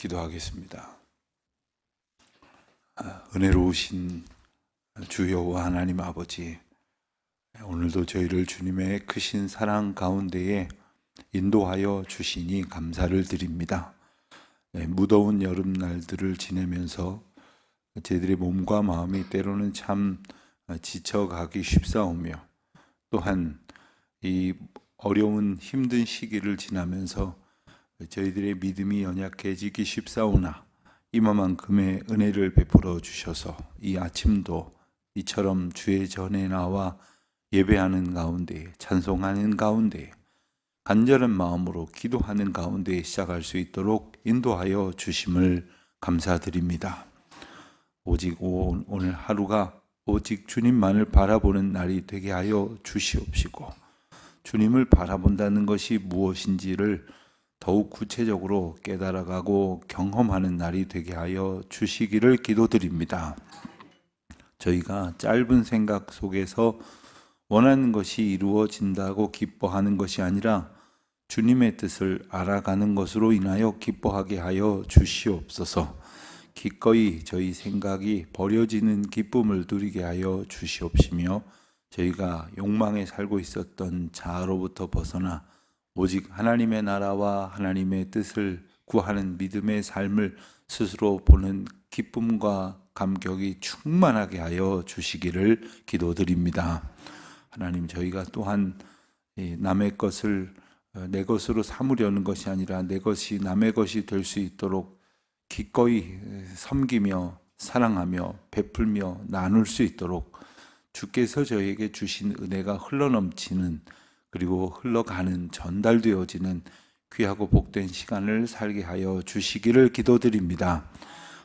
기도하겠습니다. 은혜로우신 주 여호와 하나님 아버지, 오늘도 저희를 주님의 크신 사랑 가운데에 인도하여 주시니 감사를 드립니다. 무더운 여름날들을 지내면서 저희들의 몸과 마음이 때로는 참 지쳐가기 쉽사오며, 또한 이 어려운 힘든 시기를 지나면서 저희들의 믿음이 연약해지기 쉽사오나 이만큼의 은혜를 베풀어 주셔서 이 아침도 이처럼 주의 전에 나와 예배하는 가운데, 찬송하는 가운데, 간절한 마음으로 기도하는 가운데 시작할 수 있도록 인도하여 주심을 감사드립니다. 오직 오늘 하루가 오직 주님만을 바라보는 날이 되게 하여 주시옵시고, 주님을 바라본다는 것이 무엇인지를 더욱 구체적으로 깨달아가고 경험하는 날이 되게 하여 주시기를 기도드립니다. 저희가 짧은 생각 속에서 원하는 것이 이루어진다고 기뻐하는 것이 아니라 주님의 뜻을 알아가는 것으로 인하여 기뻐하게 하여 주시옵소서. 기꺼이 저희 생각이 버려지는 기쁨을 누리게 하여 주시옵시며, 저희가 욕망에 살고 있었던 자아로부터 벗어나 오직 하나님의 나라와 하나님의 뜻을 구하는 믿음의 삶을 스스로 보는 기쁨과 감격이 충만하게 하여 주시기를 기도드립니다. 하나님, 저희가 또한 남의 것을 내 것으로 삼으려는 것이 아니라 내 것이 남의 것이 될 수 있도록 기꺼이 섬기며 사랑하며 베풀며 나눌 수 있도록 주께서 저희에게 주신 은혜가 흘러넘치는, 그리고 흘러가는, 전달되어지는 귀하고 복된 시간을 살게 하여 주시기를 기도드립니다.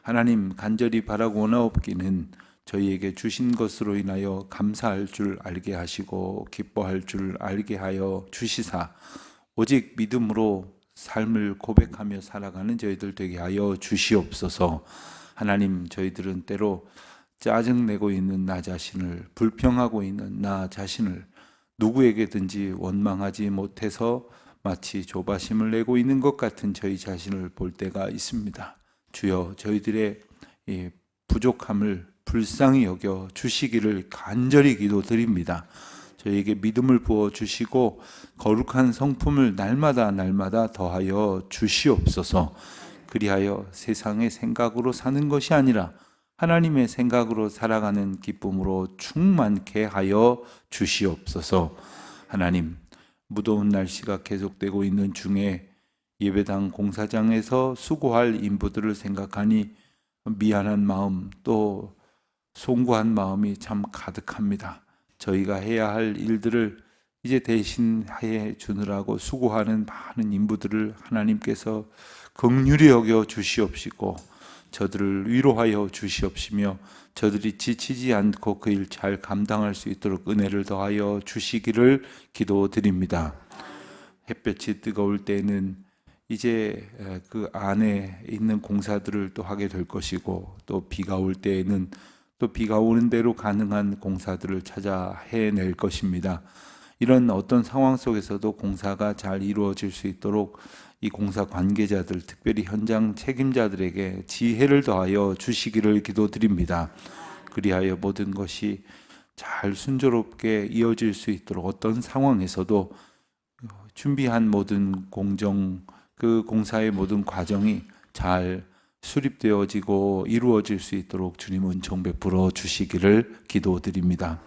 하나님, 간절히 바라고 원하옵기는 저희에게 주신 것으로 인하여 감사할 줄 알게 하시고 기뻐할 줄 알게 하여 주시사, 오직 믿음으로 삶을 고백하며 살아가는 저희들 되게 하여 주시옵소서. 하나님, 저희들은 때로 짜증내고 있는 나 자신을, 불평하고 있는 나 자신을 누구에게든지 원망하지 못해서 마치 조바심을 내고 있는 것 같은 저희 자신을 볼 때가 있습니다. 주여, 저희들의 부족함을 불쌍히 여겨 주시기를 간절히 기도드립니다. 저희에게 믿음을 부어 주시고 거룩한 성품을 날마다 더하여 주시옵소서. 그리하여 세상의 생각으로 사는 것이 아니라 하나님의 생각으로 살아가는 기쁨으로 충만케 하여 주시옵소서. 하나님, 무더운 날씨가 계속되고 있는 중에 예배당 공사장에서 수고할 인부들을 생각하니 미안한 마음, 또 송구한 마음이 참 가득합니다. 저희가 해야 할 일들을 이제 대신해 주느라고 수고하는 많은 인부들을 하나님께서 긍휼히 여겨 주시옵시고 저들을 위로하여 주시옵시며, 저들이 지치지 않고 그 일 잘 감당할 수 있도록 은혜를 더하여 주시기를 기도드립니다. 햇볕이 뜨거울 때는 이제 그 안에 있는 공사들을 또 하게 될 것이고, 또 비가 올 때에는 또 비가 오는 대로 가능한 공사들을 찾아 해낼 것입니다. 이런 어떤 상황 속에서도 공사가 잘 이루어질 수 있도록 이 공사 관계자들, 특별히 현장 책임자들에게 지혜를 더하여 주시기를 기도드립니다. 그리하여 모든 것이 잘 순조롭게 이어질 수 있도록 어떤 상황에서도 준비한 모든 공정, 그 공사의 모든 과정이 잘 수립되어지고 이루어질 수 있도록 주님 은총 베풀어 주시기를 기도드립니다.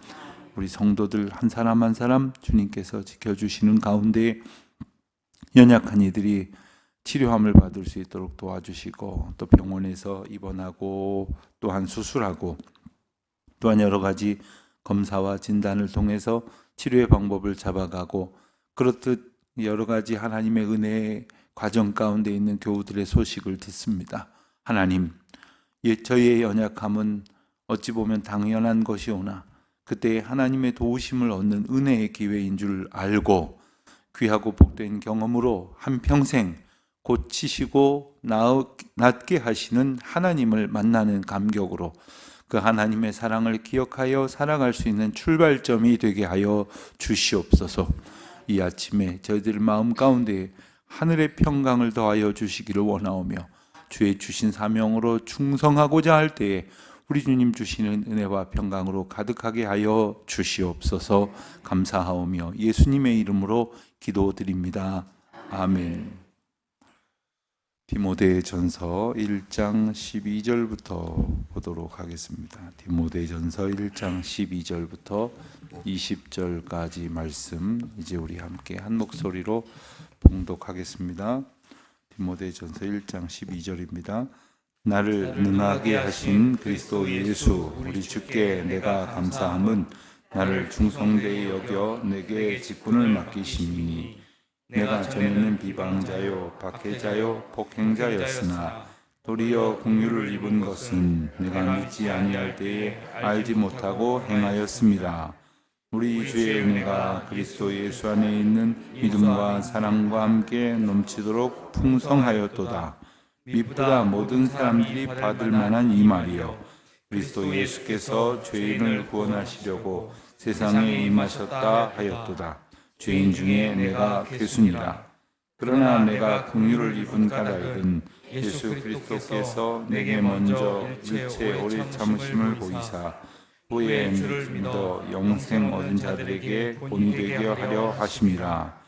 우리 성도들 한 사람 한 사람 주님께서 지켜주시는 가운데 연약한 이들이 치료함을 받을 수 있도록 도와주시고, 또 병원에서 입원하고 또한 수술하고 또한 여러 가지 검사와 진단을 통해서 치료의 방법을 잡아가고, 그렇듯 여러 가지 하나님의 은혜의 과정 가운데 있는 교우들의 소식을 듣습니다. 하나님, 저희의 연약함은 어찌 보면 당연한 것이오나 그때 하나님의 도우심을 얻는 은혜의 기회인 줄 알고 귀하고 복된 경험으로 한평생 고치시고 낫게 하시는 하나님을 만나는 감격으로 그 하나님의 사랑을 기억하여 살아갈 수 있는 출발점이 되게 하여 주시옵소서. 이 아침에 저희들 마음 가운데 하늘의 평강을 더하여 주시기를 원하오며, 주의 주신 사명으로 충성하고자 할 때에 우리 주님 주시는 은혜와 평강으로 가득하게 하여 주시옵소서. 감사하오며 예수님의 이름으로 기도드립니다. 아멘. 디모데전서 1장 12절부터 보도록 하겠습니다. 디모데전서 1장 12절부터 20절까지 말씀 이제 우리 함께 한 목소리로 봉독하겠습니다. 디모데전서 1장 12절입니다. 나를 능하게 하신 그리스도 예수 우리 주께 내가 감사함은 나를 충성되이 여겨 내게 직분을 맡기심이니 내가 전에는 비방자요 박해자요 폭행자였으나 도리어 긍휼을 입은 것은 내가 믿지 아니할 때에 알지 못하고 행하였습니다. 우리 주의 은혜가 그리스도 예수 안에 있는 믿음과 사랑과 함께 넘치도록 풍성하였도다. 미쁘다 모든 사람들이 받을 만한 이 말이요 그리스도 예수께서 죄인을 구원하시려고 세상에 임하셨다 하였도다. 죄인 중에 내가 괴순이라. 그러나 내가 긍휼을 입은 까닭은 예수 그리스도께서 내게 먼저 일체 오래 참으심을 보이사 후에 믿어 영생 얻은 자들에게 본이 되게 하려 하심이라.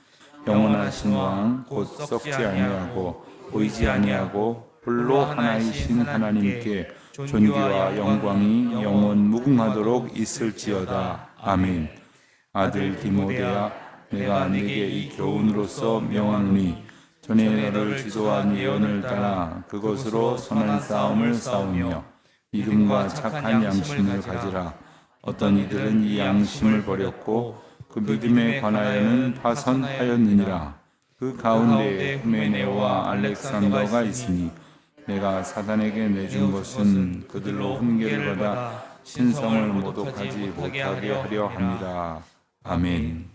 영원하신 왕 곧 썩지 아니하고 보이지 아니하고 홀로 하나이신 하나님께 존귀와 영광이 영원 무궁하도록 있을지어다. 아멘. 아들 디모데야 내가 네게 이 교훈으로서 명하노니 전에 너를 지도한 예언을 따라 그것으로 선한 싸움을 싸우며 믿음과 착한 양심을 가지라. 어떤 이들은 이 양심을 버렸고 그 믿음에 관하여는 파선하였느니라. 그 가운데 후메네오와 알렉산더가 있으니 내가 사단에게 내준 것은 그들로 훈계를 받아 신성을 모독하지 못하게 하려 합니다. 아멘.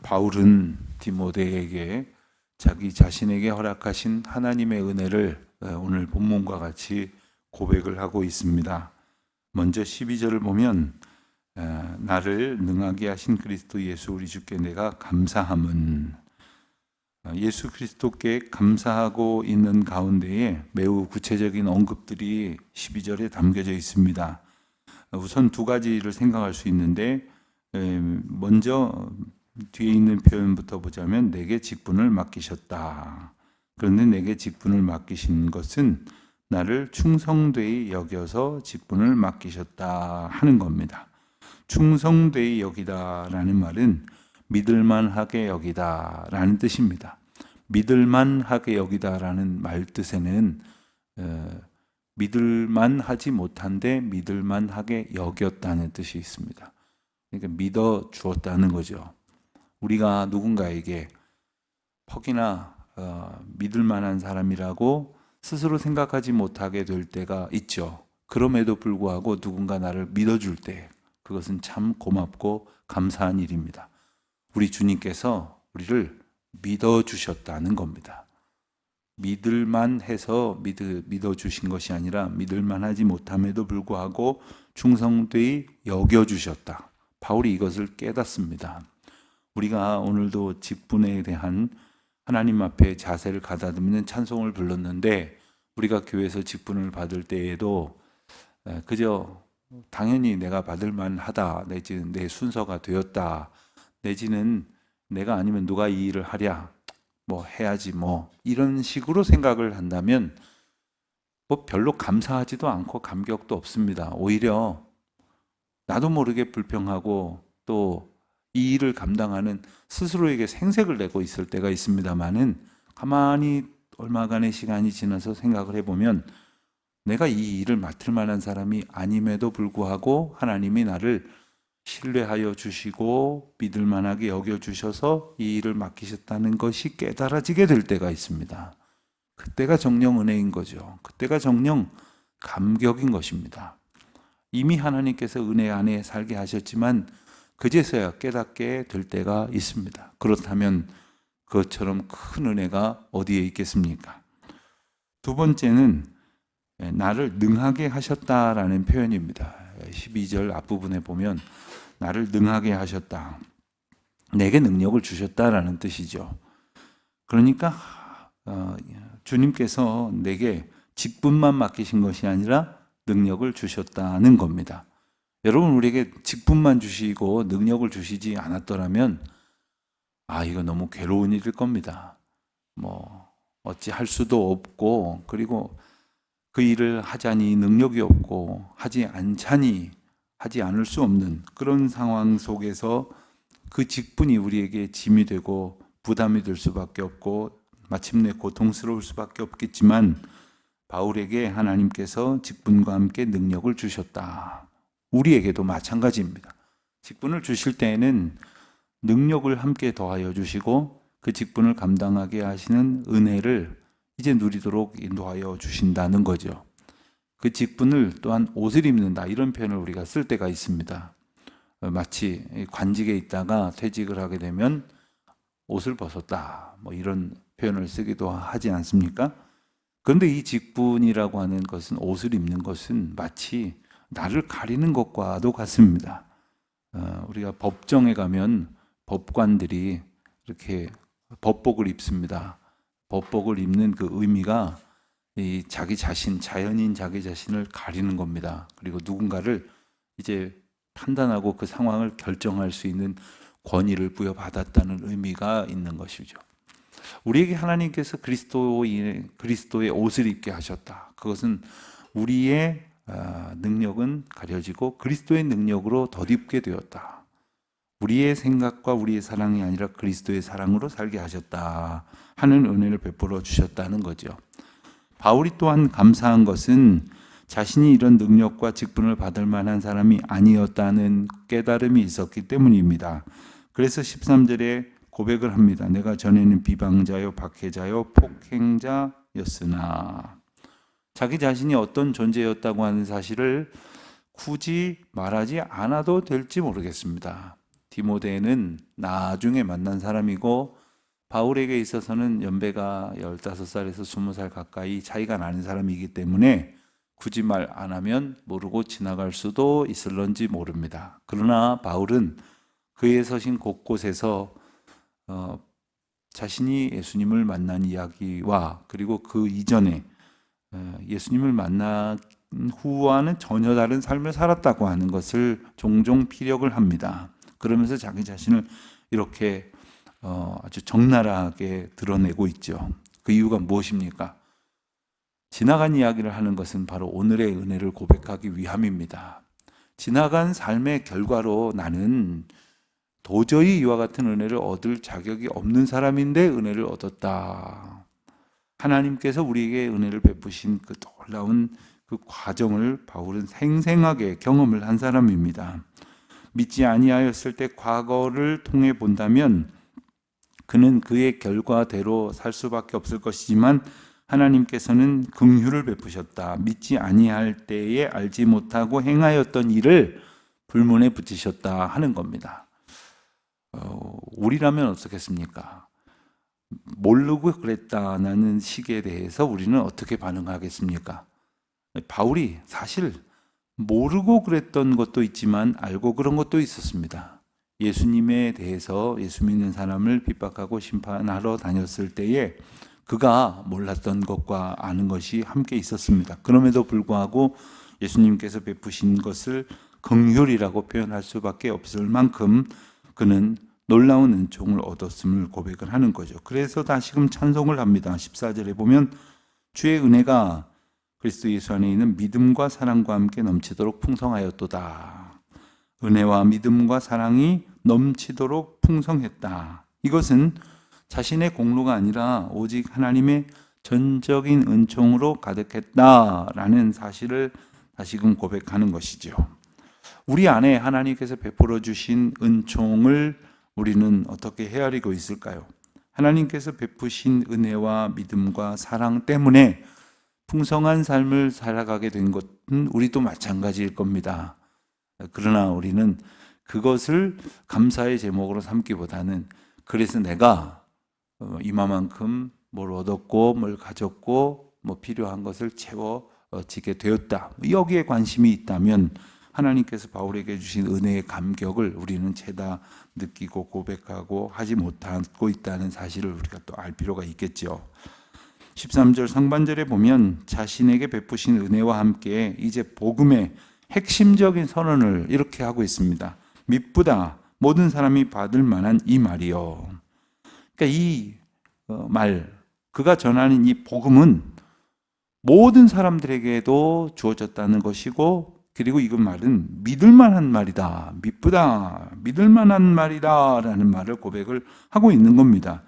바울은 디모데에게 자기 자신에게 허락하신 하나님의 은혜를 오늘 본문과 같이 고백을 하고 있습니다. 먼저 12절을 보면 나를 능하게 하신 그리스도 예수 우리 주께 내가 감사함은 예수 그리스도께 감사하고 있는 가운데에 매우 구체적인 언급들이 12절에 담겨져 있습니다. 우선 두 가지를 생각할 수 있는데 먼저 뒤에 있는 표현부터 보자면 내게 직분을 맡기셨다. 그런데 내게 직분을 맡기신 것은 나를 충성되이 여겨서 직분을 맡기셨다 하는 겁니다. 충성되이 여기다라는 말은 믿을만하게 여기다라는 뜻입니다. 믿을만하게 여기다라는 말 뜻에는 믿을만하지 못한데 믿을만하게 여겼다는 뜻이 있습니다. 그러니까 믿어 주었다는 거죠. 우리가 누군가에게 퍽이나 믿을 만한 사람이라고 스스로 생각하지 못하게 될 때가 있죠. 그럼에도 불구하고 누군가 나를 믿어줄 때 그것은 참 고맙고 감사한 일입니다. 우리 주님께서 우리를 믿어주셨다는 겁니다. 믿을만 해서 믿어주신 것이 아니라 믿을만하지 못함에도 불구하고 충성되이 여겨주셨다. 바울이 이것을 깨닫습니다. 우리가 오늘도 직분에 대한 하나님 앞에 자세를 가다듬는 찬송을 불렀는데 우리가 교회에서 직분을 받을 때에도 그저 당연히 내가 받을 만하다 내지는 내 순서가 되었다 내지는 내가 아니면 누가 이 일을 하랴 뭐 해야지 뭐 이런 식으로 생각을 한다면 뭐 별로 감사하지도 않고 감격도 없습니다. 오히려 나도 모르게 불평하고 또 이 일을 감당하는 스스로에게 생색을 내고 있을 때가 있습니다만은 가만히 얼마간의 시간이 지나서 생각을 해보면 내가 이 일을 맡을 만한 사람이 아님에도 불구하고 하나님이 나를 신뢰하여 주시고 믿을 만하게 여겨주셔서 이 일을 맡기셨다는 것이 깨달아지게 될 때가 있습니다. 그때가 정령 은혜인 거죠. 그때가 정령 감격인 것입니다. 이미 하나님께서 은혜 안에 살게 하셨지만 그제서야 깨닫게 될 때가 있습니다. 그렇다면 그것처럼 큰 은혜가 어디에 있겠습니까? 두 번째는 나를 능하게 하셨다라는 표현입니다. 12절 앞부분에 보면 나를 능하게 하셨다. 내게 능력을 주셨다라는 뜻이죠. 그러니까 주님께서 내게 직분만 맡기신 것이 아니라 능력을 주셨다는 겁니다. 여러분, 우리에게 직분만 주시고 능력을 주시지 않았더라면 이거 너무 괴로운 일일 겁니다. 어찌 할 수도 없고, 그리고 그 일을 하자니 능력이 없고, 하지 않자니 하지 않을 수 없는 그런 상황 속에서 그 직분이 우리에게 짐이 되고 부담이 될 수밖에 없고 마침내 고통스러울 수밖에 없겠지만, 바울에게 하나님께서 직분과 함께 능력을 주셨다. 우리에게도 마찬가지입니다. 직분을 주실 때에는 능력을 함께 더하여 주시고 그 직분을 감당하게 하시는 은혜를 이제 누리도록 인도하여 주신다는 거죠. 그 직분을 또한 옷을 입는다, 이런 표현을 우리가 쓸 때가 있습니다. 마치 관직에 있다가 퇴직을 하게 되면 옷을 벗었다, 이런 표현을 쓰기도 하지 않습니까? 그런데 이 직분이라고 하는 것은, 옷을 입는 것은 마치 나를 가리는 것과도 같습니다. 우리가 법정에 가면 법관들이 이렇게 법복을 입습니다. 법복을 입는 그 의미가 이 자기 자신, 자연인 자기 자신을 가리는 겁니다. 그리고 누군가를 이제 판단하고 그 상황을 결정할 수 있는 권위를 부여받았다는 의미가 있는 것이죠. 우리에게 하나님께서 그리스도의 옷을 입게 하셨다. 그것은 우리의 능력은 가려지고 그리스도의 능력으로 덧입게 되었다. 우리의 생각과 우리의 사랑이 아니라 그리스도의 사랑으로 살게 하셨다 하는 은혜를 베풀어 주셨다는 거죠. 바울이 또한 감사한 것은 자신이 이런 능력과 직분을 받을 만한 사람이 아니었다는 깨달음이 있었기 때문입니다. 그래서 13절에 고백을 합니다. 내가 전에는 비방자요, 박해자요, 폭행자였으나. 자기 자신이 어떤 존재였다고 하는 사실을 굳이 말하지 않아도 될지 모르겠습니다. 디모데는 나중에 만난 사람이고 바울에게 있어서는 연배가 15살에서 20살 가까이 차이가 나는 사람이기 때문에 굳이 말 안 하면 모르고 지나갈 수도 있을런지 모릅니다. 그러나 바울은 그의 서신 곳곳에서 자신이 예수님을 만난 이야기와 그리고 그 이전에 예수님을 만난 후와는 전혀 다른 삶을 살았다고 하는 것을 종종 피력을 합니다. 그러면서 자기 자신을 이렇게 아주 적나라하게 드러내고 있죠. 그 이유가 무엇입니까? 지나간 이야기를 하는 것은 바로 오늘의 은혜를 고백하기 위함입니다. 지나간 삶의 결과로 나는 도저히 이와 같은 은혜를 얻을 자격이 없는 사람인데 은혜를 얻었다. 하나님께서 우리에게 은혜를 베푸신 그 놀라운 그 과정을 바울은 생생하게 경험을 한 사람입니다. 믿지 아니하였을 때 과거를 통해 본다면 그는 그의 결과대로 살 수밖에 없을 것이지만 하나님께서는 긍휼을 베푸셨다. 믿지 아니할 때에 알지 못하고 행하였던 일을 불문에 붙이셨다 하는 겁니다. 우리라면 어떻겠습니까? 모르고 그랬다는 식에 대해서 우리는 어떻게 반응하겠습니까? 바울이 사실 모르고 그랬던 것도 있지만 알고 그런 것도 있었습니다. 예수님에 대해서 예수 믿는 사람을 핍박하고 심판하러 다녔을 때에 그가 몰랐던 것과 아는 것이 함께 있었습니다. 그럼에도 불구하고 예수님께서 베푸신 것을 긍휼이라고 표현할 수밖에 없을 만큼 그는 놀라운 은총을 얻었음을 고백을 하는 거죠. 그래서 다시금 찬송을 합니다. 14절에 보면 주의 은혜가 그리스도 예수 안에 있는 믿음과 사랑과 함께 넘치도록 풍성하였도다. 은혜와 믿음과 사랑이 넘치도록 풍성했다. 이것은 자신의 공로가 아니라 오직 하나님의 전적인 은총으로 가득했다라는 사실을 다시금 고백하는 것이죠. 우리 안에 하나님께서 베풀어 주신 은총을 우리는 어떻게 헤아리고 있을까요? 하나님께서 베푸신 은혜와 믿음과 사랑 때문에 풍성한 삶을 살아가게 된 것은 우리도 마찬가지일 겁니다. 그러나 우리는 그것을 감사의 제목으로 삼기보다는 그래서 내가 이만큼 뭘 얻었고 뭘 가졌고 필요한 것을 채워지게 되었다. 여기에 관심이 있다면 하나님께서 바울에게 주신 은혜의 감격을 우리는 죄다 느끼고 고백하고 하지 못하고 있다는 사실을 우리가 또 알 필요가 있겠죠. 13절 상반절에 보면 자신에게 베푸신 은혜와 함께 이제 복음의 핵심적인 선언을 이렇게 하고 있습니다. 미쁘다 모든 사람이 받을 만한 이 말이요. 그러니까 이 말, 그가 전하는 이 복음은 모든 사람들에게도 주어졌다는 것이고, 그리고 이 말은 믿을 만한 말이다. 미쁘다. 믿을 만한 말이다. 라는 말을 고백을 하고 있는 겁니다.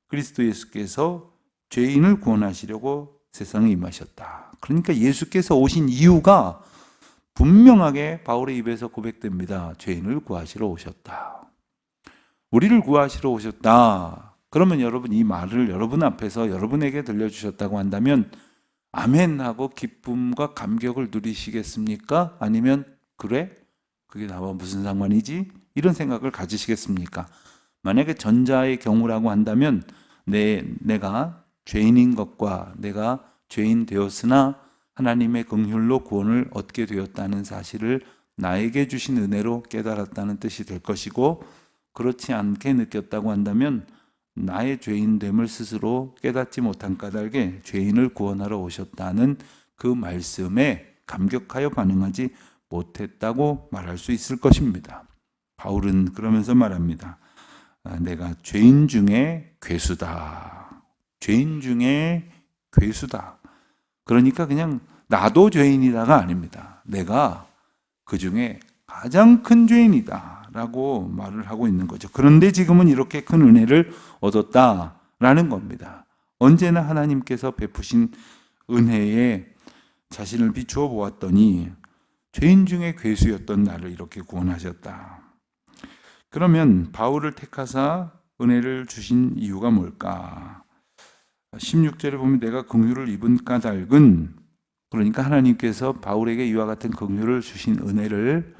그리스도 예수께서 죄인을 구원하시려고 세상에 임하셨다. 그러니까 예수께서 오신 이유가 분명하게 바울의 입에서 고백됩니다. 죄인을 구하시러 오셨다. 우리를 구하시러 오셨다. 그러면 여러분 이 말을 여러분 앞에서 여러분에게 들려주셨다고 한다면 아멘 하고 기쁨과 감격을 누리시겠습니까? 아니면 그래? 그게 나와 무슨 상관이지? 이런 생각을 가지시겠습니까? 만약에 전자의 경우라고 한다면 내가 죄인인 것과 내가 죄인 되었으나 하나님의 긍휼로 구원을 얻게 되었다는 사실을 나에게 주신 은혜로 깨달았다는 뜻이 될 것이고, 그렇지 않게 느꼈다고 한다면 나의 죄인됨을 스스로 깨닫지 못한 까닭에 죄인을 구원하러 오셨다는 그 말씀에 감격하여 반응하지 못했다고 말할 수 있을 것입니다. 바울은 그러면서 말합니다. 내가 죄인 중에 괴수다. 죄인 중에 괴수다. 그러니까 그냥 나도 죄인이다가 아닙니다. 내가 그 중에 가장 큰 죄인이다 라고 말을 하고 있는 거죠. 그런데 지금은 이렇게 큰 은혜를 얻었다라는 겁니다. 언제나 하나님께서 베푸신 은혜에 자신을 비추어 보았더니 죄인 중에 괴수였던 나를 이렇게 구원하셨다. 그러면 바울을 택하사 은혜를 주신 이유가 뭘까? 16절에 보면 내가 긍휼을 입은 까닭은, 그러니까 하나님께서 바울에게 이와 같은 긍휼을 주신 은혜를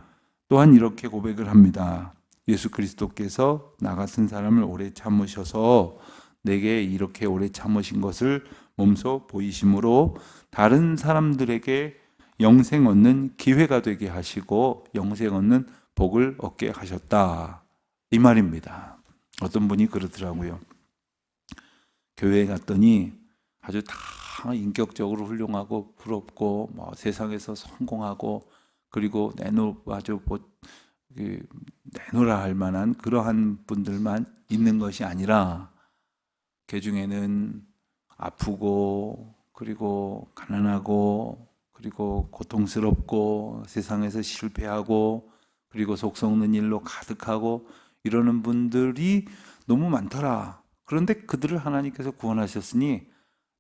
또한 이렇게 고백을 합니다. 예수 그리스도께서 나 같은 사람을 오래 참으셔서 내게 이렇게 오래 참으신 것을 몸소 보이심으로 다른 사람들에게 영생 얻는 기회가 되게 하시고 영생 얻는 복을 얻게 하셨다. 이 말입니다. 어떤 분이 그러더라고요. 교회에 갔더니 아주 다 인격적으로 훌륭하고 부럽고 세상에서 성공하고 그리고 내놓으라 할 만한 그러한 분들만 있는 것이 아니라 그 중에는 아프고 그리고 가난하고 그리고 고통스럽고 세상에서 실패하고 그리고 속 썩는 일로 가득하고 이러는 분들이 너무 많더라. 그런데 그들을 하나님께서 구원하셨으니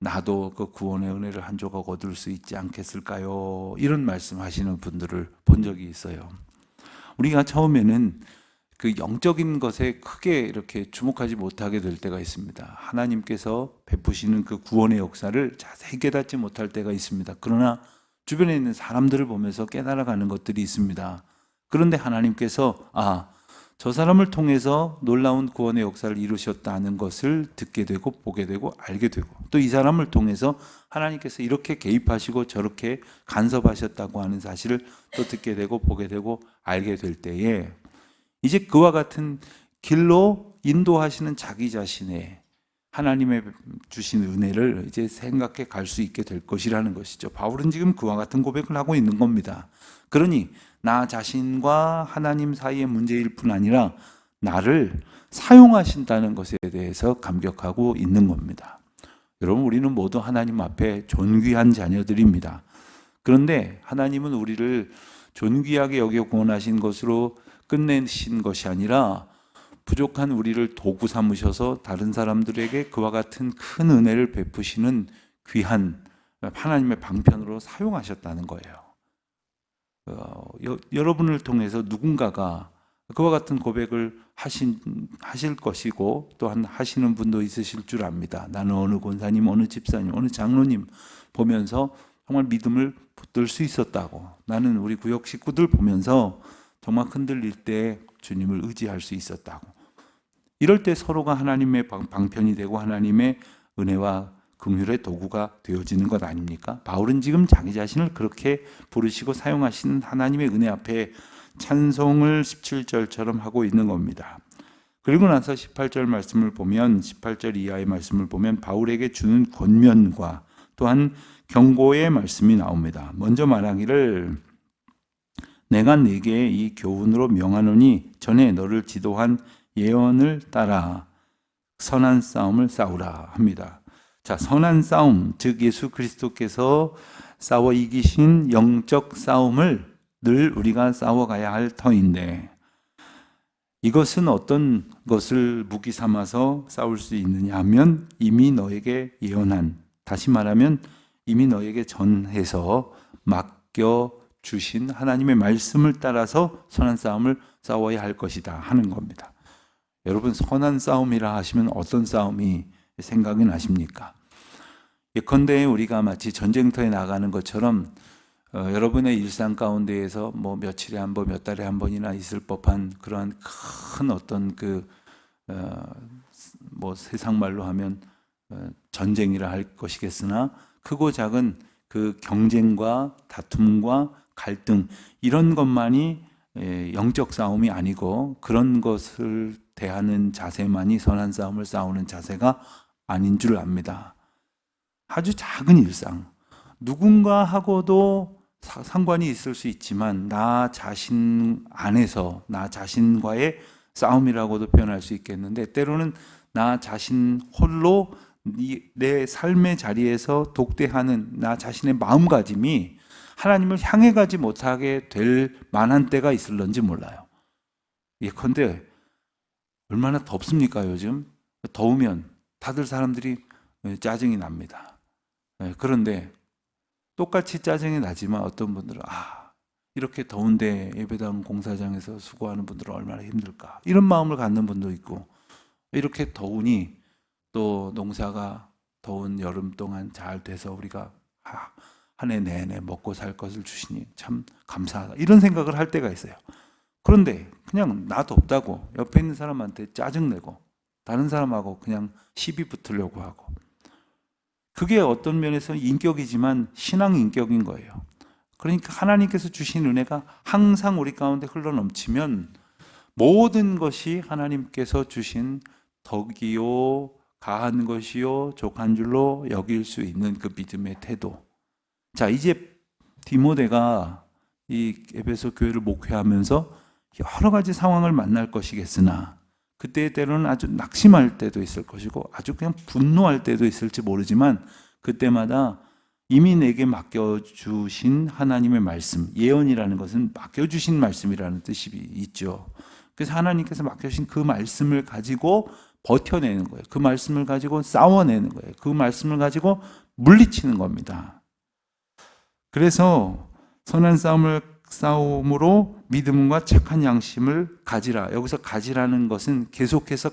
나도 그 구원의 은혜를 한 조각 얻을 수 있지 않겠을까요? 이런 말씀하시는 분들을 본 적이 있어요. 우리가 처음에는 그 영적인 것에 크게 이렇게 주목하지 못하게 될 때가 있습니다. 하나님께서 베푸시는 그 구원의 역사를 자세히 깨닫지 못할 때가 있습니다. 그러나 주변에 있는 사람들을 보면서 깨달아가는 것들이 있습니다. 그런데 하나님께서 저 사람을 통해서 놀라운 구원의 역사를 이루셨다는 것을 듣게 되고 보게 되고 알게 되고 또 이 사람을 통해서 하나님께서 이렇게 개입하시고 저렇게 간섭하셨다고 하는 사실을 또 듣게 되고 보게 되고 알게 될 때에 이제 그와 같은 길로 인도하시는 자기 자신의 하나님의 주신 은혜를 이제 생각해 갈 수 있게 될 것이라는 것이죠. 바울은 지금 그와 같은 고백을 하고 있는 겁니다. 그러니 나 자신과 하나님 사이의 문제일 뿐 아니라 나를 사용하신다는 것에 대해서 감격하고 있는 겁니다. 여러분, 우리는 모두 하나님 앞에 존귀한 자녀들입니다. 그런데 하나님은 우리를 존귀하게 여겨 구원하신 것으로 끝내신 것이 아니라 부족한 우리를 도구 삼으셔서 다른 사람들에게 그와 같은 큰 은혜를 베푸시는 귀한 하나님의 방편으로 사용하셨다는 거예요. 여러분을 통해서 누군가가 그와 같은 고백을 하실 것이고 또한 하시는 분도 있으실 줄 압니다. 나는 어느 권사님, 어느 집사님, 어느 장로님 보면서 정말 믿음을 붙들 수 있었다고. 나는 우리 구역 식구들 보면서 정말 흔들릴 때 주님을 의지할 수 있었다고. 이럴 때 서로가 하나님의 방편이 되고 하나님의 은혜와 긍휼의 도구가 되어지는 것 아닙니까? 바울은 지금 자기 자신을 그렇게 부르시고 사용하시는 하나님의 은혜 앞에 찬송을 17절처럼 하고 있는 겁니다. 그리고 나서 18절 말씀을 보면 18절 이하의 말씀을 보면 바울에게 주는 권면과 또한 경고의 말씀이 나옵니다. 먼저 말하기를 내가 네게 이 교훈으로 명하노니 전에 너를 지도한 예언을 따라 선한 싸움을 싸우라 합니다. 자, 선한 싸움, 즉 예수 그리스도께서 싸워 이기신 영적 싸움을 늘 우리가 싸워가야 할 터인데 이것은 어떤 것을 무기 삼아서 싸울 수 있느냐 하면 이미 너에게 예언한, 다시 말하면 이미 너에게 전해서 맡겨주신 하나님의 말씀을 따라서 선한 싸움을 싸워야 할 것이다 하는 겁니다. 여러분, 선한 싸움이라 하시면 어떤 싸움이 생각이 나십니까? 예컨대 우리가 마치 전쟁터에 나가는 것처럼 여러분의 일상 가운데에서 뭐 며칠에 한 번, 몇 달에 한 번이나 있을 법한 그러한 큰 어떤 뭐 세상 말로 하면 전쟁이라 할 것이겠으나 크고 작은 그 경쟁과 다툼과 갈등 이런 것만이 영적 싸움이 아니고 그런 것을 대하는 자세만이 선한 싸움을 싸우는 자세가 아닌 줄 압니다. 아주 작은 일상, 누군가하고도 상관이 있을 수 있지만 나 자신 안에서 나 자신과의 싸움이라고도 표현할 수 있겠는데 때로는 나 자신 홀로 내 삶의 자리에서 독대하는 나 자신의 마음가짐이 하나님을 향해 가지 못하게 될 만한 때가 있을런지 몰라요. 예컨대 얼마나 덥습니까 요즘? 더우면 다들 사람들이 짜증이 납니다. 그런데 똑같이 짜증이 나지만 어떤 분들은 이렇게 더운데 예배당 공사장에서 수고하는 분들은 얼마나 힘들까 이런 마음을 갖는 분도 있고 이렇게 더우니 또 농사가 더운 여름 동안 잘 돼서 우리가 한 해 내내 먹고 살 것을 주시니 참 감사하다 이런 생각을 할 때가 있어요. 그런데 그냥 나 덥다고 옆에 있는 사람한테 짜증내고 다른 사람하고 그냥 시비 붙으려고 하고 그게 어떤 면에서 인격이지만 신앙 인격인 거예요. 그러니까 하나님께서 주신 은혜가 항상 우리 가운데 흘러넘치면 모든 것이 하나님께서 주신 덕이요 가한 것이요 족한 줄로 여길 수 있는 그 믿음의 태도. 자, 이제 디모데가 이 에베소 교회를 목회하면서 여러 가지 상황을 만날 것이겠으나 그때 때로는 아주 낙심할 때도 있을 것이고 아주 그냥 분노할 때도 있을지 모르지만 그때마다 이미 내게 맡겨주신 하나님의 말씀, 예언이라는 것은 맡겨주신 말씀이라는 뜻이 있죠. 그래서 하나님께서 맡겨주신 그 말씀을 가지고 버텨내는 거예요. 그 말씀을 가지고 싸워내는 거예요. 그 말씀을 가지고 물리치는 겁니다. 그래서 선한 싸움으로 믿음과 착한 양심을 가지라. 여기서 가지라는 것은 계속해서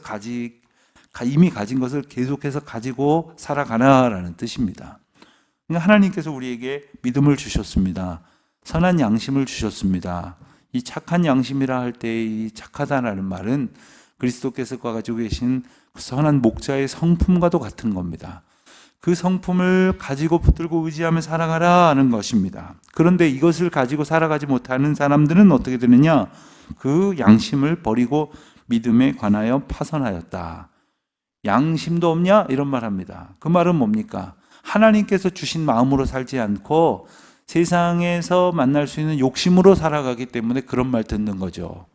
이미 가진 것을 계속해서 가지고 살아가라라는 뜻입니다. 그러니까 하나님께서 우리에게 믿음을 주셨습니다. 선한 양심을 주셨습니다. 이 착한 양심이라 할 때 이 착하다라는 말은 그리스도께서 가지고 계신 선한 목자의 성품과도 같은 겁니다. 그 성품을 가지고 붙들고 의지하며 살아가라 하는 것입니다. 그런데 이것을 가지고 살아가지 못하는 사람들은 어떻게 되느냐? 그 양심을 버리고 믿음에 관하여 파선하였다. 양심도 없냐? 이런 말 합니다. 그 말은 뭡니까? 하나님께서 주신 마음으로 살지 않고 세상에서 만날 수 있는 욕심으로 살아가기 때문에 그런 말 듣는 거죠.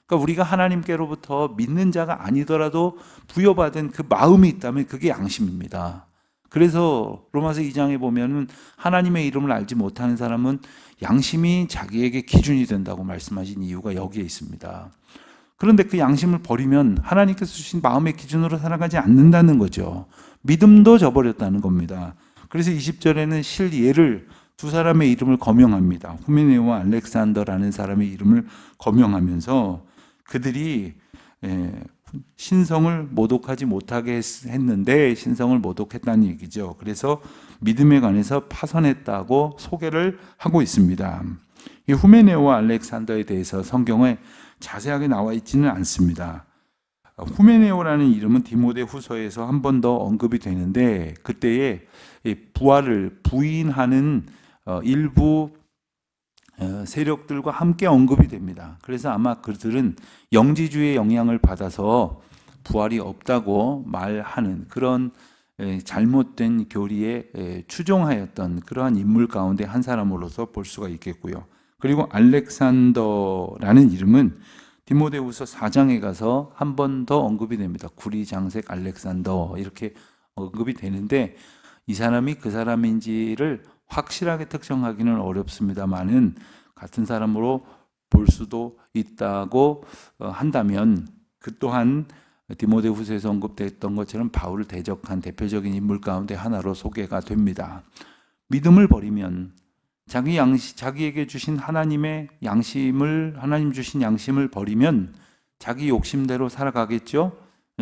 그러니까 우리가 하나님께로부터 믿는 자가 아니더라도 부여받은 그 마음이 있다면 그게 양심입니다. 그래서 로마서 2장에 보면은 하나님의 이름을 알지 못하는 사람은 양심이 자기에게 기준이 된다고 말씀하신 이유가 여기에 있습니다. 그런데 그 양심을 버리면 하나님께서 주신 마음의 기준으로 살아가지 않는다는 거죠. 믿음도 저버렸다는 겁니다. 그래서 20절에는 실예를 두 사람의 이름을 거명합니다. 후메네오와 알렉산더라는 사람의 이름을 거명하면서 그들이 신성을 모독하지 못하게 했는데 신성을 모독했다는 얘기죠. 그래서 믿음에 관해서 파선했다고 소개를 하고 있습니다. 이 후메네오와 알렉산더에 대해서 성경에 자세하게 나와 있지는 않습니다. 후메네오라는 이름은 디모데 후서에서 한 번 더 언급이 되는데 그때에 부활을 부인하는 일부 세력들과 함께 언급이 됩니다. 그래서 아마 그들은 영지주의 영향을 받아서 부활이 없다고 말하는 그런 잘못된 교리에 추종하였던 그러한 인물 가운데 한 사람으로서 볼 수가 있겠고요. 그리고 알렉산더라는 이름은 디모데후서 4장에 가서 한 번 더 언급이 됩니다. 구리장색 알렉산더 이렇게 언급이 되는데 이 사람이 그 사람인지를 확실하게 특정하기는 어렵습니다만은 같은 사람으로 볼 수도 있다고 한다면 그 또한 디모데후서에서 언급됐던 것처럼 바울을 대적한 대표적인 인물 가운데 하나로 소개가 됩니다. 믿음을 버리면 자기에게 주신 하나님 주신 양심을 버리면 자기 욕심대로 살아가겠죠.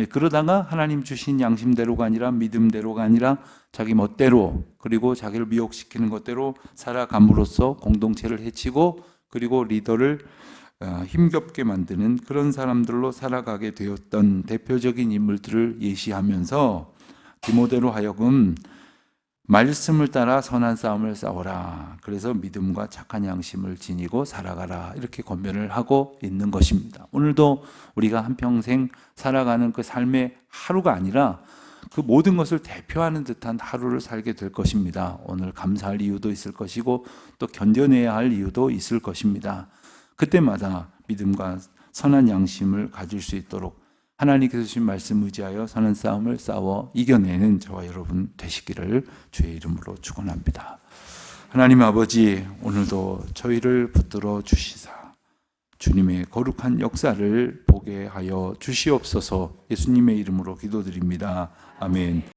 그러다가 하나님 주신 양심대로가 아니라 믿음대로가 아니라 자기 멋대로 그리고 자기를 미혹시키는 것대로 살아감으로써 공동체를 해치고 그리고 리더를 힘겹게 만드는 그런 사람들로 살아가게 되었던 대표적인 인물들을 예시하면서 디모데로 하여금 말씀을 따라 선한 싸움을 싸워라. 그래서 믿음과 착한 양심을 지니고 살아가라. 이렇게 권면을 하고 있는 것입니다. 오늘도 우리가 한평생 살아가는 그 삶의 하루가 아니라 그 모든 것을 대표하는 듯한 하루를 살게 될 것입니다. 오늘 감사할 이유도 있을 것이고 또 견뎌내야 할 이유도 있을 것입니다. 그때마다 믿음과 선한 양심을 가질 수 있도록 하나님께서 주신 말씀 의지하여 선한 싸움을 싸워 이겨내는 저와 여러분 되시기를 주의 이름으로 축원합니다. 하나님 아버지, 오늘도 저희를 붙들어 주시사 주님의 거룩한 역사를 보게 하여 주시옵소서. 예수님의 이름으로 기도드립니다. 아멘.